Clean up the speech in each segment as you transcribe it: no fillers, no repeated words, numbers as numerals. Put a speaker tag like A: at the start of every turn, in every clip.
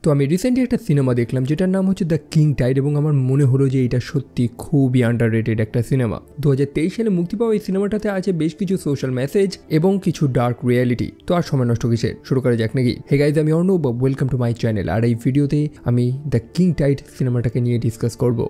A: তো আমি রিসেন্টলি একটা সিনেমা দেখলাম যেটার নাম হচ্ছে দ্য কিং টাইড, এবং আমার মনে হলো যে এটা সত্যি খুবই আন্ডাররেটেড একটা সিনেমা। 2023 সালে মুক্তি পাওয়া এই সিনেমাটাতে আছে বেশ কিছু সোশ্যাল মেসেজ এবং কিছু ডার্ক রিয়ালিটি। তো আর সময় নষ্ট কিসের, শুরু করা যাক নাকি? হে গাইজ, আমি Arnab, welcome to my channel. আর এই ভিডিওতে আমি দ্য কিং টাইড সিনেমাটাকে নিয়ে ডিসকাস করব।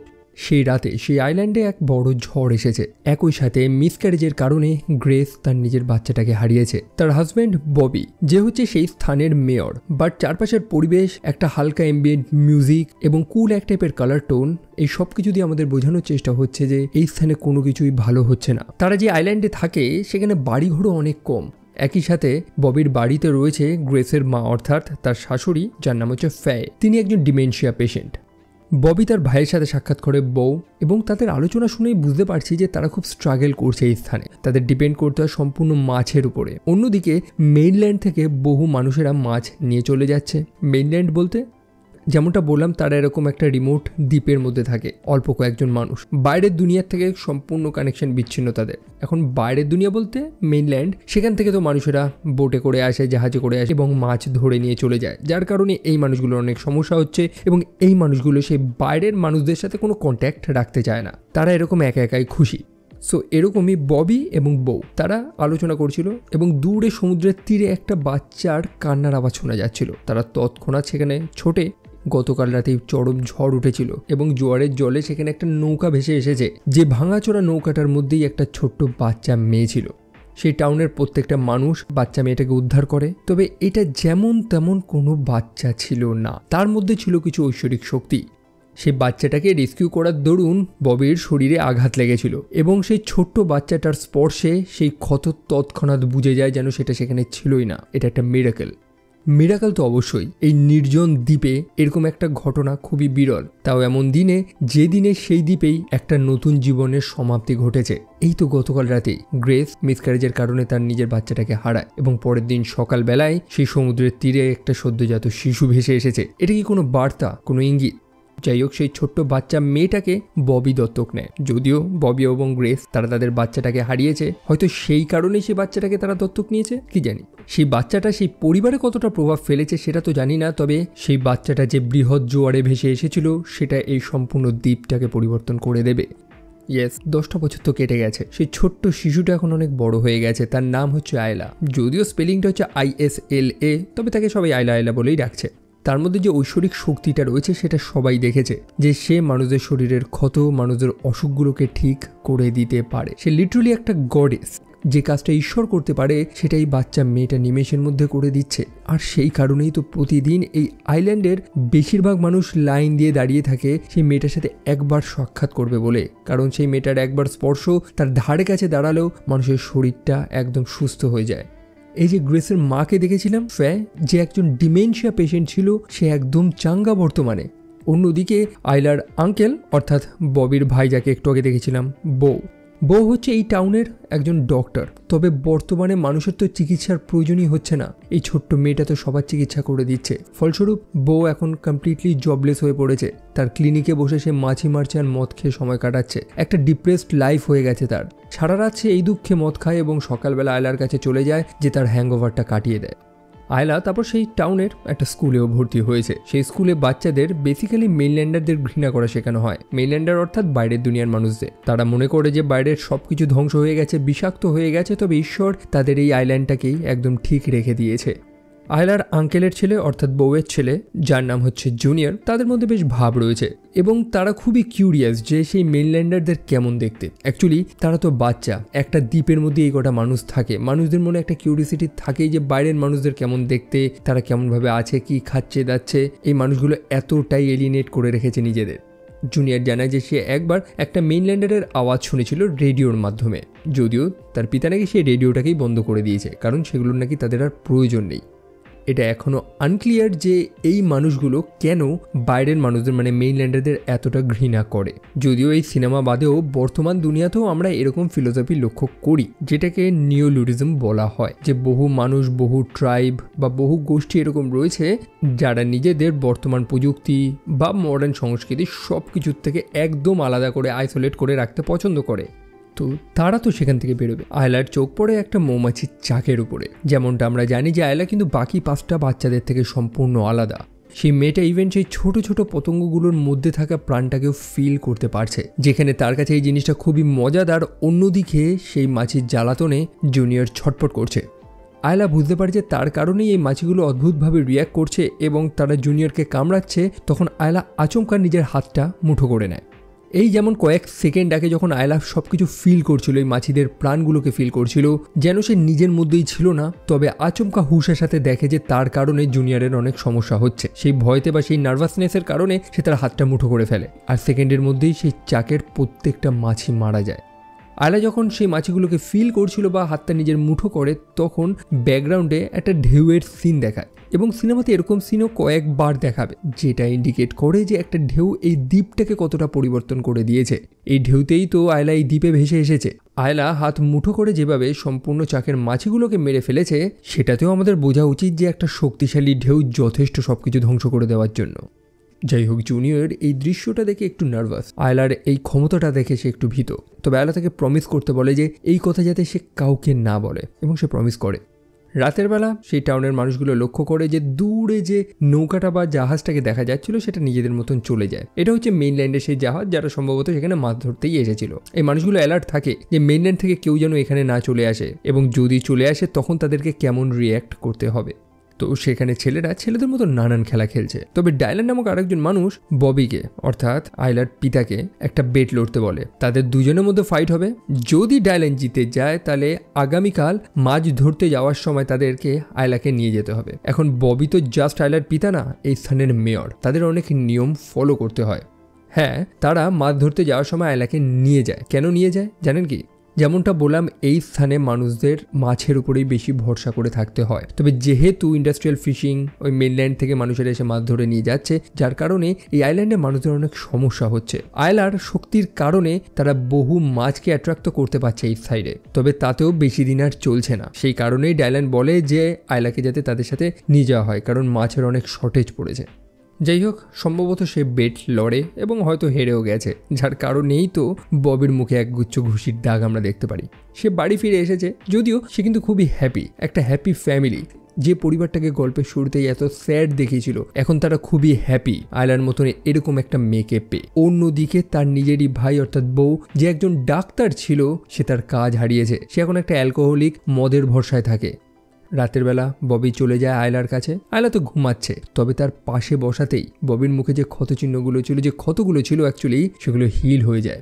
A: সেই রাতে সেই আইল্যান্ডে এক বড় ঝড় এসেছে। একই সাথে মিসক্যারেজের কারণে গ্রেস তার নিজের বাচ্চাটাকে হারিয়েছে। তার হাজব্যান্ড ববি, যে হচ্ছে সেই স্থানের মেয়র, বাট চারপাশের পরিবেশ, একটা হালকা এম্বিয়েন্ট মিউজিক এবং কুল এক টাইপের কালার টোন, এই সব কিছু দিয়ে আমাদের বোঝানোর চেষ্টা হচ্ছে যে এই স্থানে কোনো কিছুই ভালো হচ্ছে না। তারা যে আইল্যান্ডে থাকে সেখানে বাড়িঘরও অনেক কম। একই সাথে ববির বাড়িতে রয়েছে গ্রেসের মা, অর্থাৎ তার শাশুড়ি, যার নাম হচ্ছে ফ্যায়। তিনি একজন ডিমেনশিয়া পেশেন্ট। ববি তার ভাইয়ের সাথে সাক্ষাৎ করে বউ, এবং তাদের আলোচনা শুনেই বুঝতে পারছি যে তারা খুব স্ট্রাগল করছে এই স্থানে। তাদের ডিপেন্ড করতে হয় সম্পূর্ণ মাছের উপরে। অন্যদিকে মেইনল্যান্ড থেকে বহু মানুষেরা মাছ নিয়ে চলে যাচ্ছে। মেইনল্যান্ড বলতে যেমনটা বললাম, তারা এরকম একটা রিমোট দ্বীপের মধ্যে থাকে, অল্প কয়েকজন মানুষ। বাইরের দুনিয়ার থেকে সম্পূর্ণ কানেকশন বিচ্ছিন্ন তাদের। এখন বাইরের দুনিয়া বলতে মেইনল্যান্ড, সেখান থেকে তো মানুষেরা বোটে করে আসে, জাহাজে করে আসে এবং মাছ ধরে নিয়ে চলে যায়, যার কারণে এই মানুষগুলোর অনেক সমস্যা হচ্ছে এবং এই মানুষগুলো সেই বাইরের মানুষদের সাথে কোনো কন্ট্যাক্ট রাখতে চায় না। তারা এরকম একা একাই খুশি। সো এরকমই ববি এবং বউ তারা আলোচনা করছিল এবং দূরে সমুদ্রের তীরে একটা বাচ্চার কান্নার আওয়াজ শোনা যাচ্ছিল। তারা তৎক্ষণাৎ সেখানে ছোটে। গতকাল রাতেই চরম ঝড় উঠেছিল এবং জোয়ারের জলে সেখানে একটা নৌকা ভেসে এসেছে, যে ভাঙাচোরা নৌকাটার মধ্যেই একটা ছোট্ট বাচ্চা মেয়ে ছিল। সেই টাউনের প্রত্যেকটা মানুষ বাচ্চা মেয়েটাকে উদ্ধার করে, তবে এটা যেমন তেমন কোনো বাচ্চা ছিল না, তার মধ্যে ছিল কিছু ঐশ্বরিক শক্তি। সেই বাচ্চাটাকে রেস্কিউ করার দরুন ববির শরীরে আঘাত লেগেছিল এবং সেই ছোট্ট বাচ্চাটার স্পর্শে সেই ক্ষত তৎক্ষণাৎ বুঝে যায় যেন সেটা সেখানে ছিলই না। এটা একটা মিরাকেল। মিরাকেল তো অবশ্যই। এই নির্জন দ্বীপে এরকম একটা ঘটনা খুবই বিরল, তাও এমন দিনে যে দিনে সেই দ্বীপেই একটা নতুন জীবনের সমাপ্তি ঘটেছে। এই তো গতকাল রাতেই গ্রেস মিসক্যারেজের কারণে তার নিজের বাচ্চাটাকে হারায় এবং পরের দিন সকালবেলায় সেই সমুদ্রের তীরে একটা সদ্যজাত শিশু ভেসে এসেছে। এটা কি কোনো বার্তা, কোনো ইঙ্গিত? যাই হোক, সেই ছোট্ট বাচ্চা মেয়েটাকে ববি দত্তক নেয়। যদিও ববি এবং গ্রেস তারা তাদের বাচ্চাটাকে হারিয়েছে, হয়তো সেই কারণেই সেই বাচ্চাটাকে তারা দত্তক নিয়েছে, কি জানি। সেই বাচ্চাটা সেই পরিবারে কতটা প্রভাব ফেলেছে সেটা তো জানি না, তবে সেই বাচ্চাটা যে বৃহৎ জোয়ারে ভেসে এসেছিল সেটা এই সম্পূর্ণ দ্বীপটাকে পরিবর্তন করে দেবে। ইয়েস, 10টা বছর তো কেটে গেছে। সেই ছোট্ট শিশুটা এখন অনেক বড় হয়ে গেছে। তার নাম হচ্ছে আয়লা, যদিও স্পেলিংটা হচ্ছে ISLA, তবে তাকে সবাই আয়লা আয়লা বলেই ডাকছে। তার মধ্যে যে ঐশ্বরিক শক্তিটা রয়েছে সেটা সবাই দেখেছে, যে সে মানুষদের শরীরের ক্ষত, মানুষদের অসুখগুলোকে ঠিক করে দিতে পারে। সে লিটারালি একটা গডেস। যে কাজটা ঈশ্বর করতে পারে সেটাই বাচ্চা মেয়েটা নিমেষের মধ্যে করে দিচ্ছে। আর সেই কারণেই তো প্রতিদিন এই আইল্যান্ডের বেশিরভাগ মানুষ লাইন দিয়ে দাঁড়িয়ে থাকে সেই মেয়েটার সাথে একবার সাক্ষাৎ করবে বলে, কারণ সেই মেয়েটার একবার স্পর্শ তার ধারে কাছে দাঁড়ালেও মানুষের শরীরটা একদম সুস্থ হয়ে যায়। এই যে গ্রেসের মাকে দেখেছিলাম, ফ্যায়, যে একজন ডিমেনশিয়া পেশেন্ট ছিল, সে একদম চাঙ্গা বর্তমানে। অন্যদিকে আইলার আঙ্কেল, অর্থাৎ ববির ভাই, যাকে একটু আগে দেখেছিলাম, বউ হচ্ছে এই টাউনের একজন ডক্টর। তবে বর্তমানে মানুষের তো চিকিৎসার প্রয়োজনই হচ্ছে না, এই ছোট্ট মেয়েটা তো সবার চিকিৎসা করে দিচ্ছে। ফলস্বরূপ বউ এখন কমপ্লিটলি জবলেস হয়ে পড়েছে। তার ক্লিনিকে বসে সে মাছি মারছে আর মদ খেয়ে সময় কাটাচ্ছে। একটা ডিপ্রেসড লাইফ হয়ে গেছে তার। সারা রাত সে এই দুঃখে মদ খায় এবং সকালবেলা আয়লার কাছে চলে যায় যে তার হ্যাংওভারটা কাটিয়ে দেয়। আয়লা তারপর সেই টাউনের একটা স্কুলেও ভর্তি হয়েছে। সেই স্কুলে বাচ্চাদের বেসিক্যালি মেইনল্যান্ডারদের ঘৃণা করা শেখানো হয়। মেইনল্যান্ডার অর্থাৎ বাইরের দুনিয়ার মানুষদের। তারা মনে করে যে বাইরের সব কিছু ধ্বংস হয়ে গেছে, বিষাক্ত হয়ে গেছে, তবে ঈশ্বর তাদের এই আইল্যান্ডটাকেই একদম ঠিক রেখে দিয়েছে। আয়লার আঙ্কেলের ছেলে, অর্থাৎ বউয়ের ছেলে, যার নাম হচ্ছে জুনিয়র, তাদের মধ্যে বেশ ভাব রয়েছে এবং তারা খুবই কিউরিয়াস যে সেই মেইনল্যান্ডারদের কেমন দেখতে। অ্যাকচুয়ালি তারা তো বাচ্চা, একটা দ্বীপের মধ্যে এই কটা মানুষ থাকে, মানুষদের মনে একটা কিউরিয়াসিটি থাকেই যে বাইরের মানুষদের কেমন দেখতে, তারা কেমনভাবে আছে, কি খাচ্ছে দাচ্ছে। এই মানুষগুলো এতটাই এলিনেট করে রেখেছে নিজেদের। জুনিয়র জানায় যে সে একবার একটা মেইনল্যান্ডারের আওয়াজ শুনেছিল রেডিওর মাধ্যমে, যদিও তার পিতা নাকি সেই রেডিওটাকেই বন্ধ করে দিয়েছে, কারণ সেগুলোর নাকি তাদের আর প্রয়োজন নেই। এটা এখনও আনক্লিয়ার যে এই মানুষগুলো কেন বাইরের মানুষদের মানে মেইনল্যান্ডারদের এতটা ঘৃণা করে। যদিও এই সিনেমা বাদেও বর্তমান দুনিয়াতেও আমরা এরকম ফিলোসফি লক্ষ্য করি, যেটাকে নিওলিরিজম বলা হয়, যে বহু মানুষ, বহু ট্রাইব বা বহু গোষ্ঠী এরকম রয়েছে যারা নিজেদের বর্তমান প্রযুক্তি বা মডার্ন সংস্কৃতি সব কিছুর থেকে একদম আলাদা করে আইসোলেট করে রাখতে পছন্দ করে। তো তারা তো সেখান থেকে বেরোবে। আয়লার চোখ পড়ে একটা মৌমাছির চাকের উপরে। যেমনটা আমরা জানি যে আয়লা কিন্তু বাকি 5টা বাচ্চাদের থেকে সম্পূর্ণ আলাদা। সেই মেয়েটা ইভেন সেই ছোট ছোট পতঙ্গগুলোর মধ্যে থাকা প্রাণটাকেও ফিল করতে পারছে, যেখানে তার কাছে এই জিনিসটা খুবই মজাদার। অন্যদিকে সেই মাছির জ্বালাতনে জুনিয়র ছটফট করছে। আয়লা বুঝতে পারে যে তার কারণেই এই মাছিগুলো অদ্ভুতভাবে রিয়্যাক্ট করছে এবং তারা জুনিয়রকে কামড়াচ্ছে। তখন আয়লা আচমকা নিজের হাতটা মুঠো করে নেয়। এই যেমন কয়েক সেকেন্ড আগে যখন আয়লা সবকিছু ফিল করছিল, এই মাছিদের প্রাণগুলোকে ফিল করছিল, যেন সে নিজের মধ্যেই ছিল না, তবে আচমকা হুশের সাথে দেখে যে তার কারণে জুনিয়রের অনেক সমস্যা হচ্ছে। সেই ভয়তে বা সেই নার্ভাসনেসের কারণে সে তার হাতটা মুঠো করে ফেলে, আর সেকেন্ডের মধ্যেই সেই চাকের প্রত্যেকটা মাছি মারা যায়। আয়লা যখন সেই মাছিগুলোকে ফিল করছিল বা হাতটা নিজের মুঠো করে, তখন ব্যাকগ্রাউন্ডে একটা ঢেউয়ের সিন দেখায় এবং সিনেমাতে এরকম সিনও কয়েকবার দেখাবে, যেটা ইন্ডিকেট করে যে একটা ঢেউ এই দ্বীপটাকে কতটা পরিবর্তন করে দিয়েছে। এই ঢেউতেই তো আয়লা এই দ্বীপে ভেসে এসেছে। আয়লা হাত মুঠো করে যেভাবে সম্পূর্ণ চাকের মাছিগুলোকে মেরে ফেলেছে, সেটাতেও আমাদের বোঝা উচিত যে একটা শক্তিশালী ঢেউ যথেষ্ট সবকিছু ধ্বংস করে দেওয়ার জন্য। যাই হোক, জুনিয়র এই দৃশ্যটা দেখে একটু নার্ভাস। আয়লার এই ক্ষমতাটা দেখে সে একটু ভীত। তবে আয়লা তাকে প্রমিস করতে বলে যে এই কথা যাতে সে কাউকে না বলে, এবং সে প্রমিস করে। রাতের বেলা সেই টাউনের মানুষগুলো লক্ষ্য করে যে দূরে যে নৌকাটা বা জাহাজটাকে দেখা যাচ্ছিল সেটা নিজেদের মতন চলে যায়। এটা হচ্ছে মেইনল্যান্ডের সেই জাহাজ, যারা সম্ভবত সেখানে মাছ ধরতেই এসেছিল। এই মানুষগুলো অ্যালার্ট থাকে যে মেইনল্যান্ড থেকে কেউ যেন এখানে না চলে আসে, এবং যদি চলে আসে তখন তাদেরকে কেমন রিয়্যাক্ট করতে হবে। তো সেখানে ছেলেরা ছেলেদের মতো নানান খেলা খেলছে। তবে ডায়লান নামক আরেকজন মানুষ ববিকে, অর্থাৎ আয়লার পিতাকে, একটা বেট লড়তে বলে। তাদের দুজনের মধ্যে ফাইট হবে। যদি ডায়লান জিতে যায় তাহলে আগামীকাল মাছ ধরতে যাওয়ার সময় তাদেরকে আয়লাকে নিয়ে যেতে হবে। এখন ববি তো জাস্ট আয়লার পিতা না, এই স্থানের মেয়র। তাদের অনেক নিয়ম ফলো করতে হয়। হ্যাঁ, তারা মাছ ধরতে যাওয়ার সময় আয়লাকে নিয়ে যায়। কেন নিয়ে যায় জানেন কি? যেমনটা বললাম, এই স্থানে মানুষদের মাছের উপরেই বেশি ভরসা করে থাকতে হয়। তবে যেহেতু ইন্ডাস্ট্রিয়াল ফিশিং, ওই মেনল্যান্ড থেকে মানুষেরা এসে মাছ ধরে নিয়ে যাচ্ছে, যার কারণে এই আইল্যান্ডে মানুষদের অনেক সমস্যা হচ্ছে। আয়লার শক্তির কারণে তারা বহু মাছকে অ্যাট্রাক্ট করতে পারছে এই সাইডে। তবে তাতেও বেশি দিন আর চলছে না। সেই কারণেই ডায়লান বলে যে আয়লাকে যাতে তাদের সাথে নিয়ে যাওয়া হয়, কারণ মাছের অনেক শর্টেজ পড়েছে। যাই হোক, সম্ভবত সে বেট লড়ে এবং হয়তো হেরেও গেছে, যার কারণেই তো ববির মুখে একগুচ্ছ ঘুষির দাগ আমরা দেখতে পারি। সে বাড়ি ফিরে এসেছে, যদিও সে কিন্তু খুবই হ্যাপি। একটা হ্যাপি ফ্যামিলি, যে পরিবারটাকে গল্পের শুরুতেই এত স্যাড দেখিয়েছিল, এখন তারা খুবই হ্যাপি আয়লার মতন এরকম একটা মেয়েকে পেয়ে। অন্যদিকে তার নিজেরই ভাই অর্থাৎ বউ, যে একজন ডাক্তার ছিল, সে তার কাজ হারিয়েছে। সে এখন একটা অ্যালকোহলিক, মদের ভরসায় থাকে। রাতের বেলা ববি চলে যায় আয়লার কাছে। আয়লা তো ঘুমাচ্ছে, তবে তার পাশে বসাতেই ববির মুখে যে ক্ষতচিহ্নগুলো ছিল, যে ক্ষতগুলো ছিল অ্যাকচুয়ালি, সেগুলো হিল হয়ে যায়।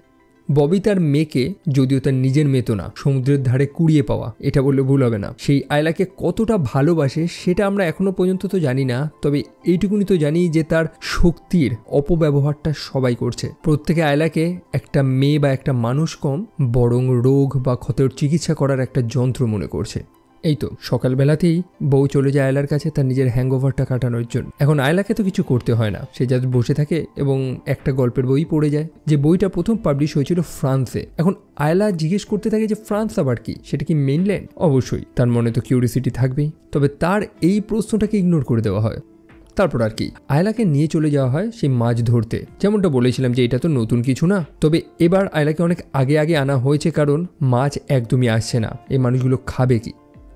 A: ববি তার মেয়েকে, যদিও তার নিজের মেয়ে তো না, সমুদ্রের ধারে কুড়িয়ে পাওয়া, এটা বললে ভুল হবে না, সেই আয়লাকে কতটা ভালোবাসে সেটা আমরা এখনো পর্যন্ত তো জানি না। তবে এইটুকুনি তো জানি যে তার শক্তির অপব্যবহারটা সবাই করছে। প্রত্যেকে আয়লাকে একটা মেয়ে বা একটা মানুষ কম, বরং রোগ বা ক্ষতের চিকিৎসা করার একটা যন্ত্র মনে করছে। এই তো সকালবেলাতেই বউ চলে যায় আয়লার কাছে তার নিজের হ্যাংওভারটা কাটানোর জন্য। এখন আয়লাকে তো কিছু করতে হয় না, সে জাস্ট বসে থাকে এবং একটা গল্পের বই পড়ে যায়, যে বইটা প্রথম পাবলিশ হয়েছিল ফ্রান্সে। এখন আয়লা জিজ্ঞেস করতে থাকে যে ফ্রান্স আবার কি, সেটা কি মেইনল্যান্ড? অবশ্যই তার মনে তো কিউরিসিটি থাকবেই। তবে তার এই প্রশ্নটাকে ইগনোর করে দেওয়া হয়। তারপর আর কি, আয়লাকে নিয়ে চলে যাওয়া হয় সেই মাছ ধরতে। যেমনটা বলেছিলাম যে এটা তো নতুন কিছু না, তবে এবার আয়লাকে অনেক আগে আনা হয়েছে, কারণ মাছ একদমই আসছে না। এই মানুষগুলো খাবে কি?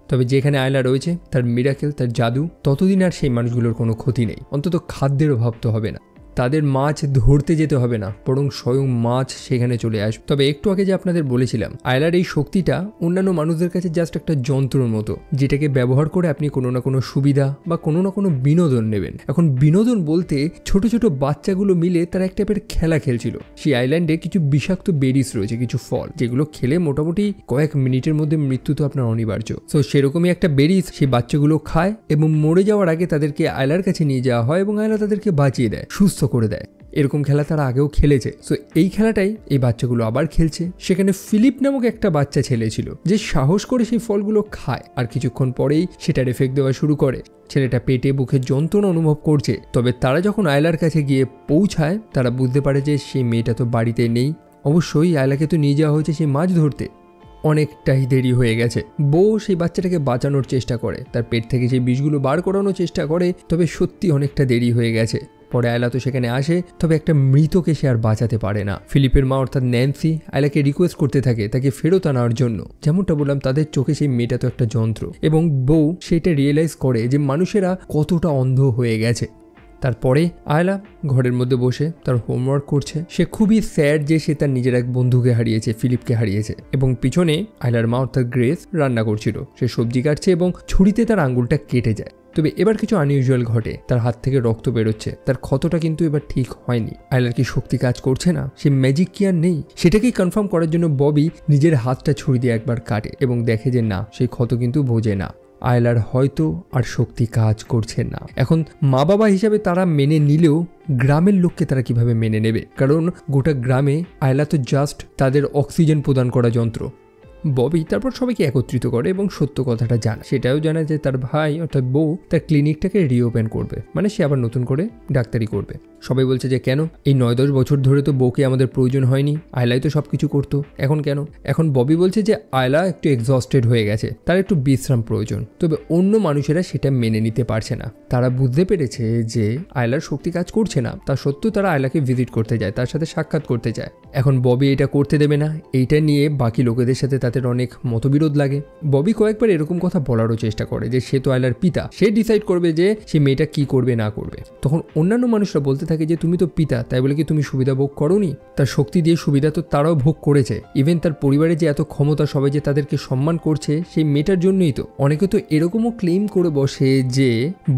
A: তবে যেখানে আয়লা রয়েছে, তার মিরাকেল, তার জাদু, ততদিন আর সেই মানুষগুলোর কোনো ক্ষতি নেই। অন্তত খাদ্যের অভাব তো হবে না, তাদের মাছ ধরতে যেতে হবে না, বরং স্বয়ং মাছ সেখানে চলে আসবে। তবে একটু আগে যে আপনাদের বলেছিলাম, আয়লার এই শক্তিটা অন্যান্য মানুষদের কাছে জাস্ট একটা যন্ত্রের মতো, যেটাকে ব্যবহার করে আপনি কোনো না কোনো সুবিধা বা কোনো না কোনো বিনোদন নেবেন। এখন বিনোদন বলতে ছোট ছোট বাচ্চাগুলো মিলে তারা এক টাইপের খেলা খেলছিল। সেই আইল্যান্ডে কিছু বিষাক্ত বেরিস রয়েছে, কিছু ফল, যেগুলো খেলে মোটামুটি কয়েক মিনিটের মধ্যে মৃত্যু তো আপনার অনিবার্য। তো সেরকমই একটা বেরিস সেই বাচ্চাগুলো খায় এবং মরে যাওয়ার আগে তাদেরকে আয়লার কাছে নিয়ে যাওয়া হয় এবং আয়লা তাদেরকে বাঁচিয়ে দেয়, সুস্থ করে দেয়। এরকম খেলা তারা আগেও খেলেছে। সো এই খেলাটাই এই বাচ্চাগুলো আবার খেলছে। সেখানে ফিলিপ নামক একটা বাচ্চা ছেলে ছিল, যে সাহস করে সেই ফলগুলো খায়, আর কিছুক্ষণ পরেই সেটার এফেক্ট দেওয়া শুরু করে। ছেলেটা পেটে বুকে যন্ত্রণা অনুভব করছে। তবে তারা যখন আয়লার কাছে গিয়ে পৌঁছায়, তারা বুঝতে পারে যে সেই মেয়েটা তো বাড়িতে নেই। অবশ্যই আয়লাকে তো নিয়ে যাওয়া হয়েছে সেই মাছ ধরতে। অনেকটাই দেরি হয়ে গেছে। বউ সেই বাচ্চাটাকে বাঁচানোর চেষ্টা করে, তার পেট থেকে সেই বিষগুলো বার করানোর চেষ্টা করে, তবে সত্যি অনেকটা দেরি হয়ে গেছে। পরে আয়লা তো সেখানে আসে, তবে একটা মৃতকে সে আর বাঁচাতে পারে না। ফিলিপের মা অর্থাৎ ন্যান্সি আয়লাকে রিকোয়েস্ট করতে থাকে তাকে ফেরত আনার জন্য। যেমনটা বললাম, তাদের চোখে সেই মেয়েটা তো একটা যন্ত্র, এবং বউ সেটা রিয়েলাইজ করে যে মানুষেরা কতটা অন্ধ হয়ে গেছে। তারপরে আয়লা ঘরের মধ্যে বসে তার হোমওয়ার্ক করছে। সে খুবই স্যাড যে সে তার নিজের এক বন্ধুকে হারিয়েছে, ফিলিপকে হারিয়েছে। এবং পিছনে আয়লার মা অর্থাৎ গ্রেস রান্না করছিল। সে সবজি কাটছে এবং ছুরিতে তার আঙ্গুলটা কেটে যায়। তবে এবার কিছু আনইউজুয়াল ঘটে, তার হাত থেকে রক্ত বেরোচ্ছে। তার ক্ষতটা কিন্তু এবার ঠিক হয়নি। আয়লার কি শক্তি কাজ করছে না? সে ম্যাজিক কি আর নেই? সেটাকেই কনফার্ম করার জন্য ববি নিজের হাতটা ছুরি দিয়ে একবার কাটে এবং দেখে যে না, সেই ক্ষত কিন্তু বোঝে না। আয়লার হয়তো আর শক্তি কাজ করছে না। এখন মা বাবা হিসাবে তারা মেনে নিলেও গ্রামের লোককে তারা কিভাবে মেনে নেবে? কারণ গোটা গ্রামে আয়লা তো জাস্ট তাদের অক্সিজেন প্রদান করা যন্ত্র। ববি তারপর সবাইকে একত্রিত করে এবং সত্য কথাটা জানা। সেটাও জানা যে তার ভাই অর্থাৎ বউ তার ক্লিনিকটাকে রিওপেন করবে, মানে সে আবার নতুন করে ডাক্তারি করবে। সবাই বলছে যে কেন? এই 9-10 বছর ধরে তো বউকে আমাদের প্রয়োজন হয়নি, আয়লাই তো সব কিছু করতো, এখন কেন? এখন ববি বলছে যে আয়লা একটু এক্সস্টেড হয়ে গেছে, তার একটু বিশ্রাম প্রয়োজন। তবে অন্য মানুষেরা সেটা মেনে নিতে পারছে না। তারা বুঝতে পেরেছে যে আয়লার শক্তি কাজ করছে না, তা সত্ত্বেও তারা আয়লাকে ভিজিট করতে যায়, তার সাথে সাক্ষাৎ করতে যায়। এখন ববি এটা করতে দেবে না। এইটা নিয়ে বাকি লোকেদের সাথে তাদের অনেক মতবিরোধ লাগে। ববি কয়েকবার এরকম কথা বলারও চেষ্টা করে যে সে তো আয়লার পিতা, সে ডিসাইড করবে যে সে মেয়েটা কি করবে না করবে। তখন অন্যান্য মানুষরা বলতে থাকে যে তুমি তো পিতা, তাই বলে কি তুমি সুবিধা ভোগ করোনি? তার শক্তি দিয়ে সুবিধা তো তারাও ভোগ করেছে। ইভেন তার পরিবারে যে এত ক্ষমতা, সবাই যে তাদেরকে সম্মান করছে সেই মেয়েটার জন্যই তো। অনেকে তো এরকমও ক্লেম করে বসে যে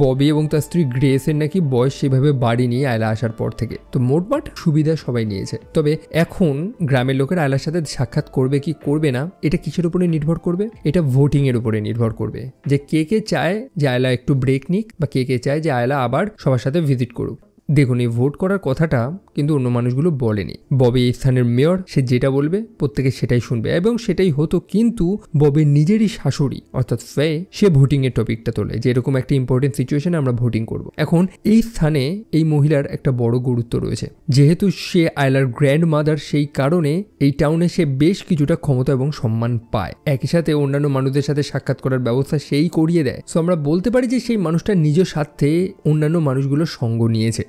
A: ববি এবং তার স্ত্রী গ্রেসের নাকি বয়স সেভাবে বাড়েনি আয়লা আসার পর থেকে। তো মোটমাট সুবিধা সবাই নিয়েছে। তবে এখন গ্রামের লোকের আয়লার সাথে সাক্ষাৎ করবে কি করবে না, এটা কিসের উপরে নির্ভর করবে? এটা ভোটিং এর উপরে নির্ভর করবে, যে কে কে চায় যে আয়লা একটু ব্রেক নিক বা কে কে চায় যে আয়লা আবার সবার সাথে ভিজিট করুক। দেখুন, এই ভোট করার কথাটা কিন্তু অন্য মানুষগুলো বলেনি। ববি এই স্থানের মেয়র, সে যেটা বলবে প্রত্যেকে সেটাই শুনবে এবং সেটাই হতো। কিন্তু ববির নিজেরই শাশুড়ি অর্থাৎ ফে, সে ভোটিং এর টপিকটা তোলে যে এরকম একটা ইম্পর্টেন্ট সিচুয়েশনে আমরা ভোটিং করব। এখন এই স্থানে এই মহিলার একটা বড় গুরুত্ব রয়েছে। যেহেতু সে আয়লার গ্র্যান্ড মাদার, সেই কারণে এই টাউনে সে বেশ কিছুটা ক্ষমতা এবং সম্মান পায়। একই সাথে অন্যান্য মানুষদের সাথে সাক্ষাৎ করার ব্যবস্থা সেই করিয়ে দেয়। সো আমরা বলতে পারি যে সেই মানুষটা নিজ স্বার্থে অন্যান্য মানুষগুলোর সঙ্গ নিয়েছে।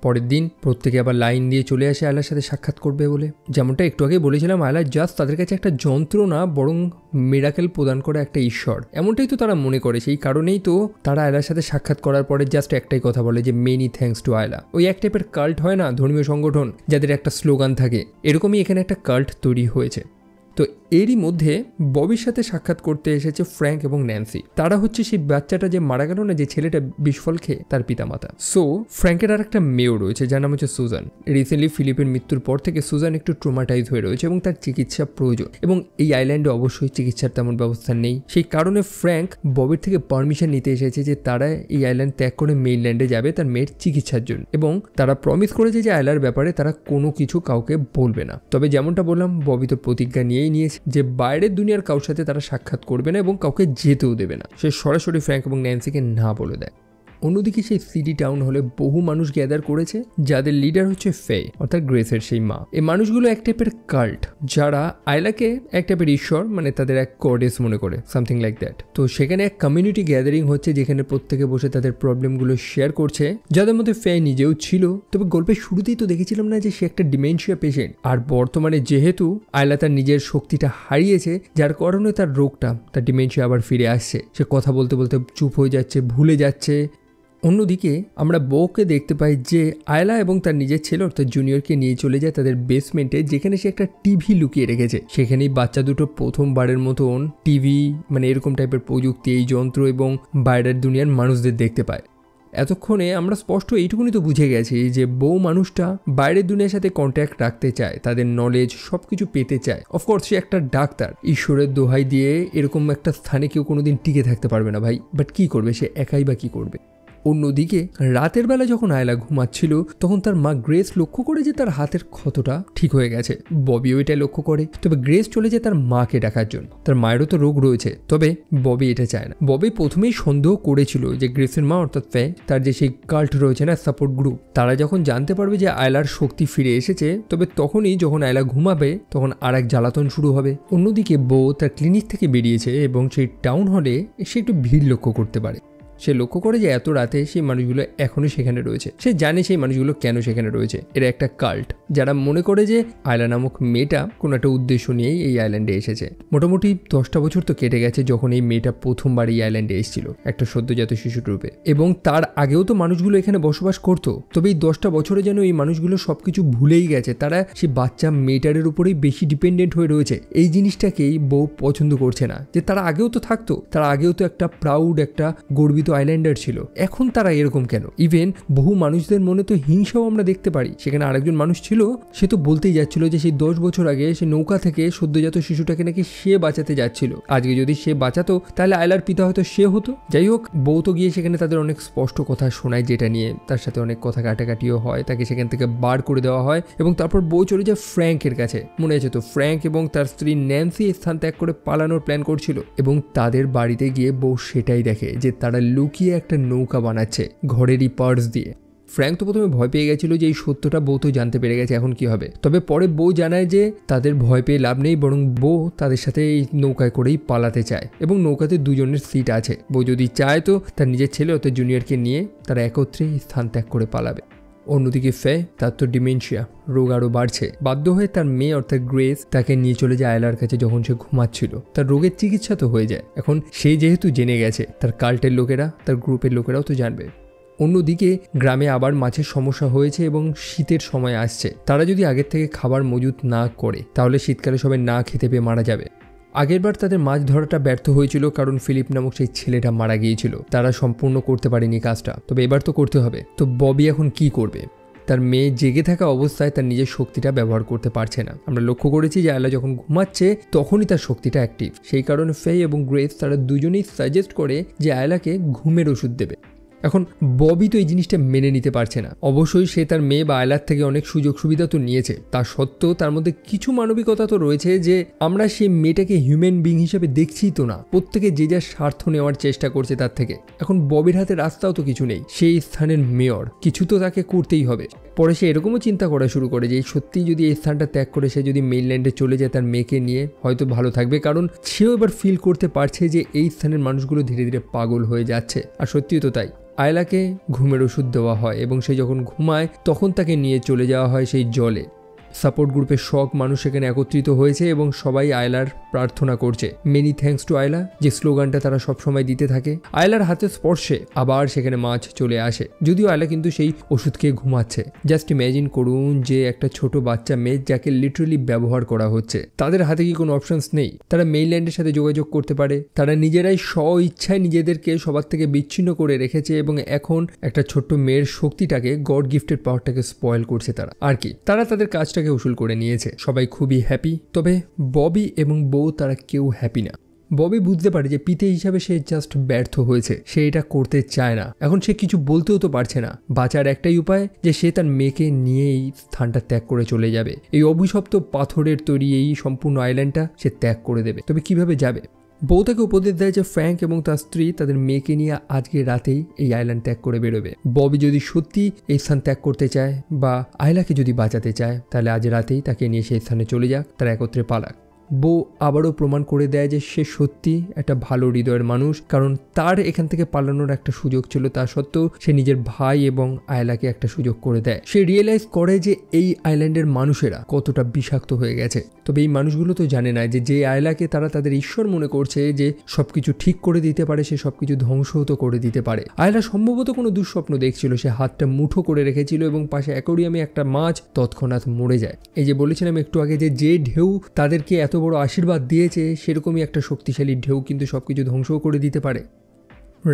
A: পরের দিন প্রত্যেকে আবার লাইন দিয়ে চলে আসে আয়লার সাথে সাক্ষাৎ করবে বলে। যেমনটা একটু আগে বলেছিলাম, আয়লা জাস্ট তাদের কাছে একটা যন্ত্র না, বরং মিরাকেল প্রদান করা একটা ঈশ্বর, এমনটাই তো তারা মনে করে। সেই কারণেই তো তারা আয়লার সাথে সাক্ষাৎ করার পরে জাস্ট একটাই কথা বলে যে মেনি থ্যাঙ্কস টু আয়লা। ওই এক টাইপের কাল্ট হয় না, ধর্মীয় সংগঠন যাদের একটা স্লোগান থাকে, এরকমই এখানে একটা কাল্ট তৈরি হয়েছে। তো এরই মধ্যে ববির সাথে সাক্ষাৎ করতে এসেছে ফ্র্যাঙ্ক এবং ন্যান্সি। তারা হচ্ছে সেই বাচ্চাটা যে মারা গেল না, যে ছেলেটা বিস্ফল খেয়ে, তার পিতামাতা। সো ফ্র্যাঙ্কের আর একটা মেয়েও রয়েছে যার নাম হচ্ছে সুজান। রিসেন্টলি ফিলিপের মৃত্যুর পর থেকে সুজান একটু ট্রমাটাইজ হয়ে রয়েছে এবং তার চিকিৎসা প্রয়োজন, এবং এই আইল্যান্ডে অবশ্যই চিকিৎসার তেমন ব্যবস্থা নেই। সেই কারণে ফ্র্যাঙ্ক ববির থেকে পারমিশন নিতে এসেছে যে তারা এই আইল্যান্ড ত্যাগ করে মেইনল্যান্ডে যাবে তার মেয়ের চিকিৎসার জন্য, এবং তারা প্রমিস করেছে যে আয়লার ব্যাপারে তারা কোনো কিছু কাউকে বলবে না। তবে যেমনটা বললাম, ববি তো প্রতিজ্ঞা নিয়েই নিয়েছে যে বাইরের দুনিয়ার কারোর সাথে তারা সাক্ষাৎ করবে না এবং কাউকে যেতেও দেবে না। সে সরাসরি ফ্র্যাঙ্ক এবং ন্যান্সিকে না বলে দেয়। অন্যদিকে সেই সিটি টাউন হলে বহু মানুষ গ্যাদার করেছে, যাদের লিডার হচ্ছে ফে অর্থাৎ গ্রেসের সেই মা। এই মানুষগুলো এক টাইপের কাল্ট, যারা আয়লাকে এক টাইপের ঈশ্বর, মানে তাদের এক গডেস মনে করে, সামথিং লাইক দ্যাট। তো সেখানে এক কমিউনিটি গ্যাদারিং হচ্ছে, যেখানে প্রত্যেকে বসে তাদের প্রবলেমগুলো শেয়ার করছে, যাদের মধ্যে ফে নিজেও ছিল। তবে গল্পের শুরুতেই তো দেখেছিলাম না যে সে একটা ডিমেনশিয়া পেশেন্ট, আর বর্তমানে যেহেতু আয়লা তার নিজের শক্তিটা হারিয়েছে, যার কারণে তার রোগটা, তার ডিমেনশিয়া আবার ফিরে আসছে। সে কথা বলতে বলতে চুপ হয়ে যাচ্ছে, ভুলে যাচ্ছে। অন্যদিকে আমরা বউকে দেখতে পাই যে আয়লা এবং তার নিজের ছেলে অর্থাৎ জুনিয়রকে নিয়ে চলে যায় তাদের বেসমেন্টে, যেখানে সে একটা টিভি লুকিয়ে রেখেছে। সেখানেই বাচ্চা দুটো প্রথমবারের মতন টিভি, মানে এরকম টাইপের প্রযুক্তি, এই যন্ত্র এবং বাইরের দুনিয়ার মানুষদের দেখতে পায়। এতক্ষণে আমরা স্পষ্ট এইটুকুনি তো বুঝে গেছি যে বউ মানুষটা বাইরের দুনিয়ার সাথে কন্ট্যাক্ট রাখতে চায়, তাদের নলেজ সবকিছু পেতে চায়। অফকোর্স সে একটা ডাক্তার, ঈশ্বরের দোহাই দিয়ে এরকম একটা স্থানে কেউ কোনোদিন টিকে থাকতে পারবে না ভাই, বাট কি করবে সে, একাই বা কি করবে। অন্যদিকে রাতের বেলা যখন আয়লা ঘুমাচ্ছিল, তখন তার মা গ্রেস লক্ষ্য করে যে তার হাতের ক্ষতটা ঠিক হয়ে গেছে। ববিও এটা লক্ষ্য করে। তবে গ্রেস চলে যায় তার মাকে ডাকার জন্য, তার মায়েরও তো রোগ রয়েছে। তবে ববি এটা চায় না। ববি প্রথমেই সন্দেহ করেছিল যে গ্রেসের মা অর্থাৎ ফে, তার যে সেই কাল্ট রয়েছে না, সাপোর্ট গ্রুপ, তারা যখন জানতে পারবে যে আয়লার শক্তি ফিরে এসেছে, তবে তখনই যখন আয়লা ঘুমাবে তখন আর এক জ্বালাতন শুরু হবে। অন্যদিকে বউ তার ক্লিনিক থেকে বেরিয়েছে এবং সেই টাউন হলে সে একটু ভিড় লক্ষ্য করতে পারে। সে লক্ষ্য করে যে এত রাতে সেই মানুষগুলো এখনো সেখানে রয়েছে। সে জানে সেই মানুষগুলো কেন সেখানে রয়েছে। এরা একটা কাল্ট, যারা মনে করে যে আয়লা নামক মেয়েটা কোনো একটা উদ্দেশ্য নিয়েই এই আইল্যান্ডে এসেছে। মোটামুটি 10টা বছর তো কেটে গেছে যখন এই মেয়েটা প্রথমবার এই আইল্যান্ডে এসেছিল একটা সদ্যজাত শিশুর রূপে, এবং তার আগেও তো মানুষগুলো এখানে বসবাস করতো। তবে এই 10টা বছরে যেন এই মানুষগুলো সবকিছু ভুলেই গেছে, তারা সেই বাচ্চা মেয়েটারের উপরেই বেশি ডিপেন্ডেন্ট হয়ে রয়েছে। এই জিনিসটাকেই বউ পছন্দ করছে না, যে তারা আগেও তো থাকতো, তারা আগেও তো একটা প্রাউড, একটা গর্বিত আইল্যান্ডার ছিল, এখন তারা এরকম কেন? ইভেন বহু মানুষদের মনে তো হিংসাও আমরা দেখতে পারি। সেখানে আরেকজন মানুষ ছিল, সে তো বলতেই যাচ্ছিল যে সেই 10 বছর আগে সে নৌকা থেকে সদ্যজাত শিশুটাকে নাকি সে বাঁচাতে যাচ্ছিল। আজকে যদি সে বাঁচাতো তাহলে আয়লার পিতা হয়তো সে হতো। যাই হোক, বউ তো গিয়ে সেখানে তাদের অনেক স্পষ্ট কথা শোনায়, যেটা নিয়ে তার সাথে অনেক কথা কাটাকাটিও হয়, তাকে সেখান থেকে বার করে দেওয়া হয় এবং তারপর বউ চলে যায় ফ্র্যাঙ্কের কাছে। মনে আছে তো, ফ্র্যাঙ্ক এবং তার স্ত্রী ন্যান্সি স্থান ত্যাগ করে পালানোর প্ল্যান করছিল এবং তাদের বাড়িতে গিয়ে বউ সেটাই দেখে যে তারা লুকিয়ে একটা নৌকা বানাচ্ছে ঘরেরই পার্স দিয়ে। ফ্র্যাঙ্ক তো প্রথমে ভয় পেয়ে গেছিল যে এই সত্যটা বউ তো জানতে পেরে গেছে, এখন কি হবে। তবে পরে বউ জানায় যে তাদের ভয় পেয়ে লাভ নেই, বরং বউ তাদের সাথে এই নৌকায় করেই পালাতে চায় এবং নৌকাতে দুজনের সিট আছে। বউ যদি চায় তো তার নিজের ছেলে অর্থাৎ জুনিয়রকে নিয়ে তারা একত্রে স্থান ত্যাগ করে পালাবে। অন্যদিকে ফে, তার তো ডিমেনশিয়া, রোগ আরও বাড়ছে। বাধ্য হয়ে তার মেয়ে অর্থাৎ গ্রেস তাকে নিয়ে চলে যায় আয়লার কাছে যখন সে ঘুমাচ্ছিল। তার রোগের চিকিৎসা তো হয়ে যায়। এখন সে যেহেতু জেনে গেছে, তার কাল্টের লোকেরা, তার গ্রুপের লোকেরাও তো জানবে। অন্যদিকে গ্রামে আবার মাছের সমস্যা হয়েছে এবং শীতের সময় আসছে। তারা যদি আগের থেকে খাবার মজুত না করে তাহলে শীতকালে সবাই না খেতে পেয়ে মারা যাবে। আগেরবার তাদের মাছ ধরাটা ব্যর্থ হয়েছিল কারণ ফিলিপ নামক সেই ছেলেটা মারা গিয়েছিল, তারা সম্পূর্ণ করতে পারেনি কাজটা। তবে এবার তো করতে হবে। তো ববি এখন কি করবে? তার মেয়ে জেগে থাকা অবস্থায় তার নিজের শক্তিটা ব্যবহার করতে পারছে না। আমরা লক্ষ্য করেছি যে আয়লা যখন ঘুমাচ্ছে তখনই তার শক্তিটা অ্যাক্টিভ। সেই কারণে ফে এবং গ্রেস তারা দুজনেই সাজেস্ট করে যে আয়লাকে ঘুমের ওষুধ দেবে। এখন ববি তো এই জিনিসটা মেনে নিতে পারছে না। অবশ্যই সে তার মেয়ে বা আয়লার থেকে অনেক সুযোগ সুবিধা তো নিয়েছে, তা সত্ত্বেও তার মধ্যে কিছু মানবিকতা তো রয়েছে যে আমরা সেই মেয়েটাকে হিউম্যান বিং হিসেবে দেখছিই তো না। প্রত্যেকে যে যার স্বার্থ নেওয়ার চেষ্টা করছে তার থেকে। এখন ববির হাতে রাস্তাও তো কিছু নেই, সেই স্থানের মেয়র, কিছু তো তাকে করতেই হবে। পরে সে এরকমও চিন্তা করা শুরু করে যে সত্যি যদি এই স্থানটা ত্যাগ করে সে যদি মেইনল্যান্ডে চলে যায় তার মেয়েকে নিয়ে, হয়তো ভালো থাকবে। কারণ সেও এবার ফিল করতে পারছে যে এই স্থানের মানুষগুলো ধীরে ধীরে পাগল হয়ে যাচ্ছে। আর সত্যিই তো তাই। আয়লাকে ঘুমের ওষুধ দেওয়া হয় এবং সে যখন ঘুমায় তখন তাকে নিয়ে চলে যাওয়া হয় সেই জলে। সাপোর্ট গ্রুপের সব মানুষ সেখানে একত্রিত হয়েছে এবং সবাই আয়লার প্রার্থনা করছে, মেনি থ্যাঙ্কস টু আয়লা, যে স্লোগানটা তারা সবসময় দিতে থাকে। আয়লার হাতের স্পর্শে আবার সেখানে মাছ চলে আসে, যদিও আয়লা কিন্তু সেই ওষুধ খেয়ে ঘুমাচ্ছে। জাস্ট ইম্যাজিন করুন যে একটা ছোট বাচ্চা মেয়ে যাকে লিটারালি ব্যবহার করা হচ্ছে, তাদের হাতে কি কোনো অপশনস নেই? তারা মেইনল্যান্ডের সাথে যোগাযোগ করতে পারে, তারা নিজেরাই স্ব ইচ্ছায় নিজেদেরকে সবার থেকে বিচ্ছিন্ন করে রেখেছে এবং এখন একটা ছোট্ট মেয়ের শক্তিটাকে, গড গিফটেড পাওয়ারটাকে স্পয়েল করছে তারা। আর কি, তারা তাদের কাজটাকে উসুল করে নিয়েছে। সবাই খুবই হ্যাপি। তবে ববি এবং বউ তারা কেউ হ্যাপি না। ববি বুঝতে পারে যে পিতা হিসাবে সে জাস্ট ব্যর্থ হয়েছে, সে এটা করতে চায় না। এখন সে কিছু বলতেও তো পারছে না। বাঁচার একটাই উপায় যে সে তার মেয়েকে নিয়ে এই স্থানটা ত্যাগ করে চলে যাবে। এই অভিশপ্ত পাথরের তৈরি এই সম্পূর্ণ আইল্যান্ডটা সে ত্যাগ করে দেবে। তবে কিভাবে যাবে? বউ তাকে উপদেশ দেয় যে ফ্র্যাঙ্ক এবং তার স্ত্রী তাদের মেয়েকে নিয়ে আজকে রাতেই এই আইল্যান্ড ত্যাগ করে বেরোবে। ববি যদি সত্যি এই স্থান ত্যাগ করতে চায় বা আয়লাকে যদি বাঁচাতে চায় তাহলে আজ রাতেই তাকে নিয়ে সেই স্থানে চলে যাক, তারা একত্রে পালাক। বউ আবারও প্রমাণ করে দেয় যে সে সত্যি একটা ভালো হৃদয়ের মানুষ, কারণ তার এখান থেকে পালানোর একটা সুযোগ ছিল, তা সত্ত্বেও সে নিজের ভাই এবং আয়লাকে একটা সুযোগ করে দেয়। সে রিয়েলাইজ করে যে এই আইল্যান্ডের মানুষেরা কতটা বিষাক্ত হয়ে গেছে। তবে এই মানুষগুলো তো জানে না যে আয়লাকে তারা তাদের ঈশ্বর মনে করছে, যে সবকিছু ঠিক করে দিতে পারে, সে সবকিছু ধ্বংসও তো করে দিতে পারে। আয়লা সম্ভবত কোনো দুঃস্বপ্ন দেখছিল, সে হাতটা মুঠো করে রেখেছিল এবং পাশে অ্যাকোয়ারিয়ামে একটা মাছ তৎক্ষণাৎ মরে যায়। এই যে বলেছিলাম একটু আগে যে ঢেউ তাদেরকে এত বড় আশীর্বাদ দিয়েছে, সেরকমই একটা শক্তিশালী ঢেউ কিন্তু সবকিছু ধ্বংসও করে দিতে পারে।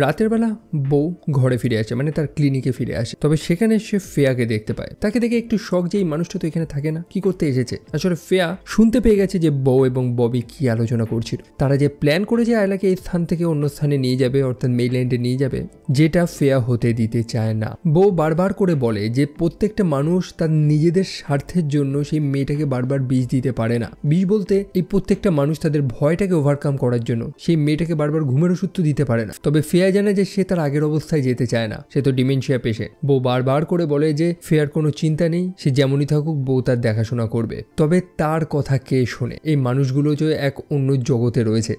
A: রাতের বেলা বউ ঘরে ফিরে আসে, মানে তার ক্লিনিকে ফিরে আসে। তবে সেখানে সে ফেয়াকে দেখতে পায়। তাকে দেখে একটু শখ যে এই মানুষটা তো এখানে থাকে না, কি করতে এসেছে। আসলে ফেয়া শুনতে পেয়ে গেছে যে বউ এবং ববি কি আলোচনা করছিল। তারা যে প্ল্যান করেছে আয়লাকে এই স্থান থেকে অন্য স্থানে নিয়ে যাবে, অর্থাৎ মেইল্যান্ডে নিয়ে যাবে, যেটা ফেয়া হতে দিতে চায় না। বউ বারবার করে বলে যে প্রত্যেকটা মানুষ তার নিজেদের স্বার্থের জন্য সেই মেয়েটাকে বারবার বিষ দিতে পারে না। বিষ বলতে এই প্রত্যেকটা মানুষ তাদের ভয়টাকে ওভারকাম করার জন্য সেই মেয়েটাকে বারবার ঘুমের ওষুধ তো দিতে পারে না। তবে ফেয়া জানে যে সে তার আগের অবস্থায় যেতে চায় না, সে তো ডিমেনশিয়া পেশেন্ট। বউ বারবার করে বলে যে ফেয়ার কোনো চিন্তা নেই, সে যেমনই থাকুক বউ তার দেখাশোনা করবে। তবে তার কথা কে শোনে? এই মানুষগুলো যে এক অন্য জগতে রয়েছে।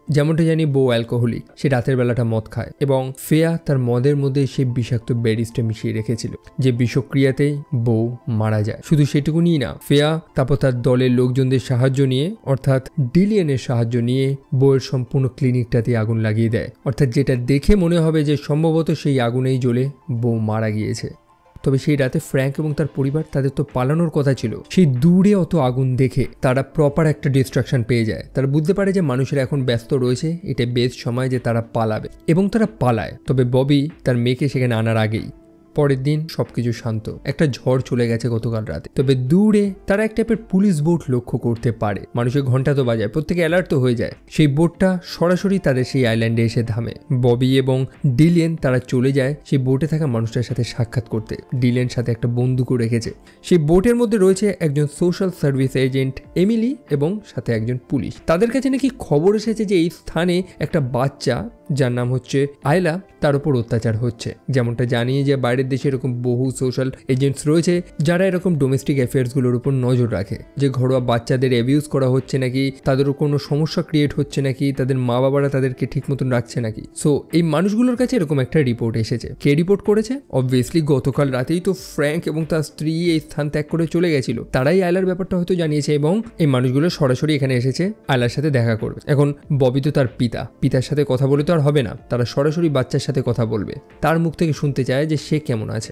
A: যেমনটা জানি বো অ্যালকোহলিক, সে রাতের বেলাটা মদ খায় এবং ফেয়া তার মদের মধ্যে সেই বিষাক্ত বেরিসটা মিশিয়ে রেখেছিল, যে বিষক্রিয়াতেই বো মারা যায়। শুধু সেটুকুনি না, ফেয়া তারপর তার দলের লোকজনদের সাহায্য নিয়ে, অর্থাৎ ডিলিয়ানের সাহায্য নিয়ে বউয়ের সম্পূর্ণ ক্লিনিকটাতে আগুন লাগিয়ে দেয়, অর্থাৎ যেটা দেখে মনে হবে যে সম্ভবত সেই আগুনেই জ্বলে বউ মারা গিয়েছে। তবে সেই রাতে ফ্র্যাঙ্ক এবং তার পরিবার, তাদের তো পালানোর কথা ছিল। সেই দূরে অত আগুন দেখে তারা প্রপার একটা ডিস্ট্রাকশন পেয়ে যায়। তারা বুঝতে পারে যে মানুষেরা এখন ব্যস্ত রয়েছে, এটা বেস্ট সময় যে তারা পালাবে, এবং তারা পালায়। তবে ববি তার মেয়েকে সেখানে আনার আগেই পরের দিন সবকিছু শান্ত। একটা ঝড় চলে গেছে গতকাল রাতে। তবে দূরে তারা এক টাইপের পুলিশ বোট লক্ষ্য করতে পারে। মানুষের ঘন্টা তো বাজায়, প্রত্যেকে অ্যালার্ট তো হয়ে যায়। সেই বোটটা সরাসরি তাদের সেই আইল্যান্ডে এসে থামে। ববি এবং ডিলিয়ান তারা চলে যায় সেই বোটে থাকা মানুষটার সাথে সাক্ষাৎ করতে। ডিলিয়ান সাথে একটা বন্দুকও রেখেছে। সেই বোটের মধ্যে রয়েছে একজন সোশ্যাল সার্ভিস এজেন্ট এমিলি এবং সাথে একজন পুলিশ। তাদের কাছে নাকি খবর এসেছে যে এই স্থানে একটা বাচ্চা, যার নাম হচ্ছে আয়লা, তার উপর অত্যাচার হচ্ছে। যেমনটা জানি যে বাইরের দেশে এরকম বহু সোশ্যাল এজেন্টস রয়েছে যারা এরকম ডোমেস্টিক অ্যাফেয়ার্সগুলোর উপর নজর রাখে, যে ঘরোয়া বাচ্চাদের অ্যাবিউজ করা হচ্ছে নাকি, তাদেরও কোনো সমস্যা ক্রিয়েট হচ্ছে নাকি, তাদের মা বাবারা তাদেরকে ঠিক মতন রাখছে নাকি। সো এই মানুষগুলোর কাছে এরকম একটা রিপোর্ট এসেছে। কে রিপোর্ট করেছে? অবভিয়াসলি গতকাল রাতেই তো ফ্র্যাঙ্ক এবং তার স্ত্রী এই স্থান ত্যাগ করে চলে গেছিল। তারাই আয়লার ব্যাপারটা হয়তো জানিয়েছে এবং এই মানুষগুলো সরাসরি এখানে এসেছে আয়লার সাথে দেখা করবে। এখন ববি তো তার পিতার সাথে কথা বলে তো আর হবে না, তারা সরাসরি বাচ্চার সাথে কথা বলবে, তার মুখ থেকে শুনতে চায় যে সে কেমন আছে।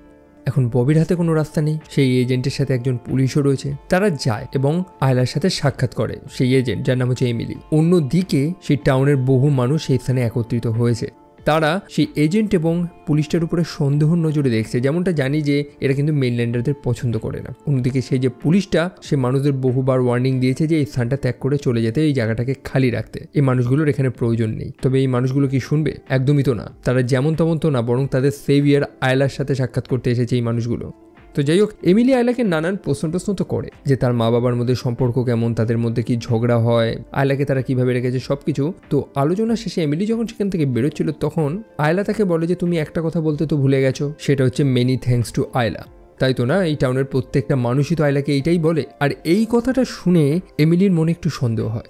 A: এখন ববির হাতে কোনো রাস্তা নেই। সেই এজেন্টের সাথে একজন পুলিশও রয়েছে। তারা যায় এবং আয়লার সাথে সাক্ষাৎ করে সেই এজেন্ট, যার নাম হচ্ছে এমিলি। অন্যদিকে সেই টাউনের বহু মানুষ সেই স্থানে একত্রিত হয়েছে। তারা সেই এজেন্ট এবং পুলিশটার উপরে সন্দেহর নজরে দেখছে। যেমনটা জানি যে এরা কিন্তু মেইনল্যান্ডারদের পছন্দ করে না। অন্যদিকে সেই যে পুলিশটা, সে মানুষদের বহুবার ওয়ার্নিং দিয়েছে যে এই স্থানটা ত্যাগ করে চলে যেতে, এই জায়গাটাকে খালি রাখতে, এই মানুষগুলোর এখানে প্রয়োজন নেই। তবে এই মানুষগুলো কি শুনবে? একদমই তো না। তারা যেমন তেমন তো না, বরং তাদের সেভিয়ার আয়লার সাথে সাক্ষাৎ করতে এসেছে এই মানুষগুলো। তো যাই হোক, এমিলি আয়লাকে নানান প্রশ্ন তো করে, যে তার মা বাবার মধ্যে সম্পর্ক কেমন, তাদের মধ্যে কি ঝগড়া হয়, আয়লাকে তারা কিভাবে রেখেছে, সবকিছু। তো আলোচনা শেষে এমিলি যখন সেখান থেকে বেরোচ্ছিল, তখন আয়লা তাকে বলে যে তুমি একটা কথা বলতে তো ভুলে গেছো, সেটা হচ্ছে মেনি থ্যাঙ্কস টু আয়লা। তাই তো না, এই টাউনের প্রত্যেকটা মানুষই তো আয়লাকে এইটাই বলে। আর এই কথাটা শুনে এমিলির মনে একটু সন্দেহ হয়।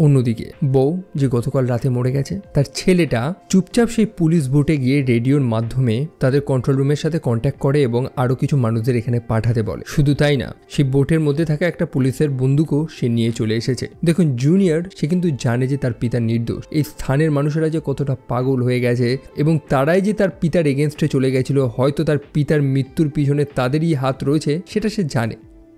A: অন্যদিকে বউ, যে গতকাল রাতে মরে গেছে, তার ছেলেটা চুপচাপ সেই পুলিশ বোটে গিয়ে রেডিওর মাধ্যমে তাদের কন্ট্রোল রুমের সাথে কন্ট্যাক্ট করে এবং আরো কিছু মানুষদের এখানে পাঠাতে বলে। শুধু তাই না, সেই বোটের মধ্যে থাকা একটা পুলিশের বন্দুকও সে নিয়ে চলে এসেছে। দেখুন, জুনিয়র সে কিন্তু জানে যে তার পিতা নির্দোষ। এই স্থানের মানুষেরা যে কতটা পাগল হয়ে গেছে এবং তারাই যে তার পিতার এগেনস্টে চলে গেছিল, হয়তো তার পিতার মৃত্যুর পিছনে তাদেরই হাত রয়েছে, সেটা সে জানে।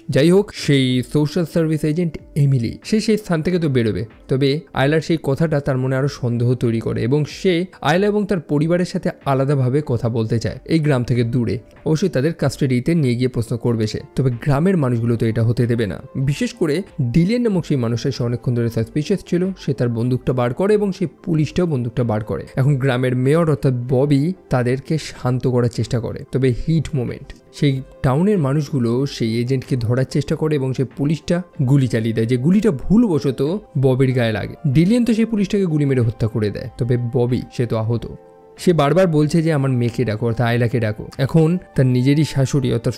A: যাই হোক, সেই সোশ্যাল সার্ভিস এজেন্ট এমিলি সে সেই স্থান থেকে তো বেরোবে। তবে আয়লার সেই কথাটা তার মনে আরো সন্দেহ তৈরি করে এবং সে আয়লা এবং তার পরিবারের সাথে আলাদাভাবে কথা বলতে চায়, এই গ্রাম থেকে দূরে। অবশ্যই তাদের কাস্টাডিতে নিয়ে গিয়ে প্রশ্ন করবে সে। তবে গ্রামের মানুষগুলো তো এটা হতে দেবে না। বিশেষ করে ডিলিয়ান নামক সেই মানুষের সে অনেকক্ষণ ধরে সাসপিশিয়াস ছিল। সে তার বন্দুকটা বার করে এবং সেই পুলিশটাও বন্দুকটা বার করে। এখন গ্রামের মেয়র অর্থাৎ ববি তাদেরকে শান্ত করার চেষ্টা করে। তবে হিট মোমেন্ট, সেই টাউনের মানুষগুলো সেই এজেন্টকে ধরার চেষ্টা করে এবং সেই পুলিশটা গুলি চালিয়ে দেয়, যে গুলিটা ভুলবশত ববির গায়ে লাগে। ডিলিয়ান তো সেই পুলিশটাকে গুলি মেরে হত্যা করে দেয়। তবে ববি সে তো আহত। সে বারবার বলছে যে আমার মেয়েকে ডাকো, অর্থাৎ আয়লাকে ডাকো। এখন তার নিজেরই শাশুড়ি অর্থাৎ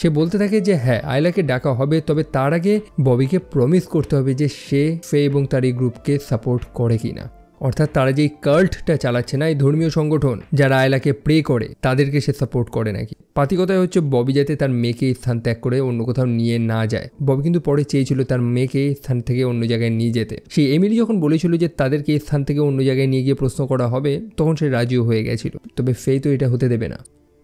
A: সে বলতে থাকে যে হ্যাঁ, আয়লাকে ডাকা হবে, তবে তার আগে ববিকে প্রমিস করতে হবে যে সে এবং তার এই গ্রুপকে সাপোর্ট করে কিনা। অর্থাৎ তারা যে কাল্টটা চালাচ্ছে না, এই ধর্মীয় সংগঠন যারা আয়লাকে প্রে করে, তাদেরকে সে সাপোর্ট করে নাকি। পাতিকতায় হচ্ছে ববি যাতে তার মেয়েকে স্থান ত্যাগ করে অন্য কোথাও নিয়ে না যায়। ববি কিন্তু পরে চেয়েছিল তার মেয়েকে স্থান থেকে অন্য জায়গায় নিয়ে যেতে। সেই এমিলি যখন বলেছিল যে তাদেরকে স্থান থেকে অন্য জায়গায় নিয়ে গিয়ে প্রশ্ন করা হবে, তখন সে রাজিও হয়ে গেছিল। তবে ফেই তো এটা হতে দেবে না।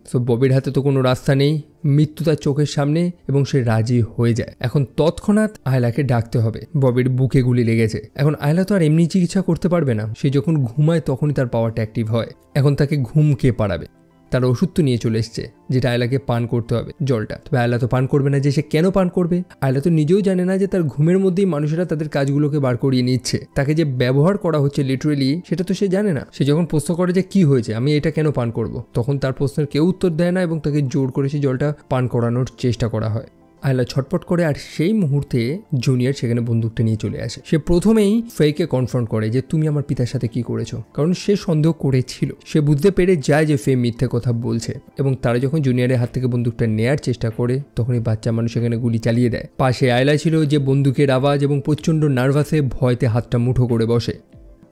A: সো ববির হাতে তো কোনো রাস্তা নেই, মৃত্যু তার চোখের সামনে এবং সে রাজি হয়ে যায়। এখন তৎক্ষণাৎ আয়লাকে ডাকতে হবে। ববির বুকে গুলি লেগেছে। এখন আয়লা তো আর এমনি চিকিৎসা করতে পারবে না। সে যখন ঘুমায় তখনই তার পাওয়ারটা অ্যাক্টিভ হয়। এখন তাকে ঘুম কে পাড়াবে? তার ওষুধ তো নিয়ে চলে এসছে, যেটা আয়লাকে পান করতে হবে, জলটা। তবে আয়লা তো পান করবে না। যে সে কেন পান করবে? আয়লা তো নিজেও জানে না যে তার ঘুমের মধ্যেই মানুষেরা তাদের কাজগুলোকে বার করিয়ে নিচ্ছে। তাকে যে ব্যবহার করা হচ্ছে লিটারেলি, সেটা তো সে জানে না। সে যখন প্রশ্ন করে যে কি হয়েছে, আমি এটা কেন পান করব, তখন তার প্রশ্নের কেউ উত্তর দেয় না এবং তাকে জোর করে সে জলটা পান করানোর চেষ্টা করা হয়। আয়লা ছটপট করে, আর সেই মুহূর্তে জুনিয়র সেখানে বন্দুকটা নিয়ে চলে আসে। সে প্রথমেই ফেইকে কনফ্রন্ট করে যে তুমি আমার পিতার সাথে কি করেছো, কারণ সে সন্দেহ করেছিল। সে বুঝতে পেরে যায় যে ফে মিথ্যে কথা বলছে এবং তারা যখন জুনিয়রের হাত থেকে বন্দুকটা নেয়ার চেষ্টা করে, তখনই বাচ্চা মানুষ সেখানে গুলি চালিয়ে দেয়। পাশে আয়লা ছিল, যে বন্দুকের আওয়াজ এবং প্রচন্ড নার্ভাসে ভয়তে হাতটা মুঠো করে বসে।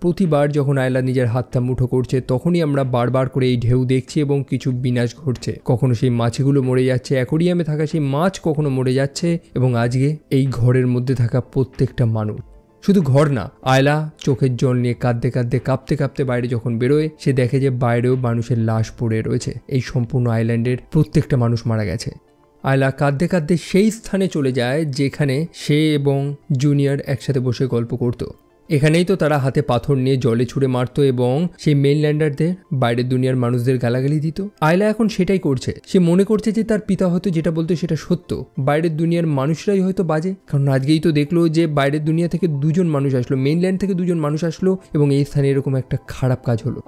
A: প্রতিবার যখন আয়লা নিজের হাতটা মুঠো করছে তখনই আমরা বারবার করে এই ঢেউ দেখছি এবং কিছু বিনাশ ঘটছে। কখনো সেই মাছগুলো মরে যাচ্ছে, অ্যাকোরিয়ামে থাকা সেই মাছ কখনো মরে যাচ্ছে, এবং আজকে এই ঘরের মধ্যে থাকা প্রত্যেকটা মানুষ, শুধু ঘর না, আয়লা চোখের জল নিয়ে কাঁদতে কাঁদতে কাঁপতে কাঁপতে বাইরে যখন বেরোয় সে দেখে যে বাইরেও মানুষের লাশ পড়ে রয়েছে। এই সম্পূর্ণ আইল্যান্ডের প্রত্যেকটা মানুষ মারা গেছে। আয়লা কাঁদতে কাঁদতে সেই স্থানে চলে যায় যেখানে সে এবং জুনিয়র একসাথে বসে গল্প করত। এখানেই তো তারা হাতে পাথর নিয়ে জলে ছুঁড়ে মারতো এবং সেই মেইনল্যান্ডারদের, বাইরের দুনিয়ার মানুষদের গালাগালি দিত। আয়লা এখন সেটাই করছে। সে মনে করছে যে তার পিতা হয়তো যেটা বলতো সেটা সত্য, বাইরের দুনিয়ার মানুষরাই হয়তো বাজে। কারণ আজকেই তো দেখলো যে বাইরের দুনিয়া থেকে দুজন মানুষ আসলো, মেইনল্যান্ড থেকে দুজন মানুষ আসলো এবং এই স্থানে এরকম একটা খারাপ কাজ হলো।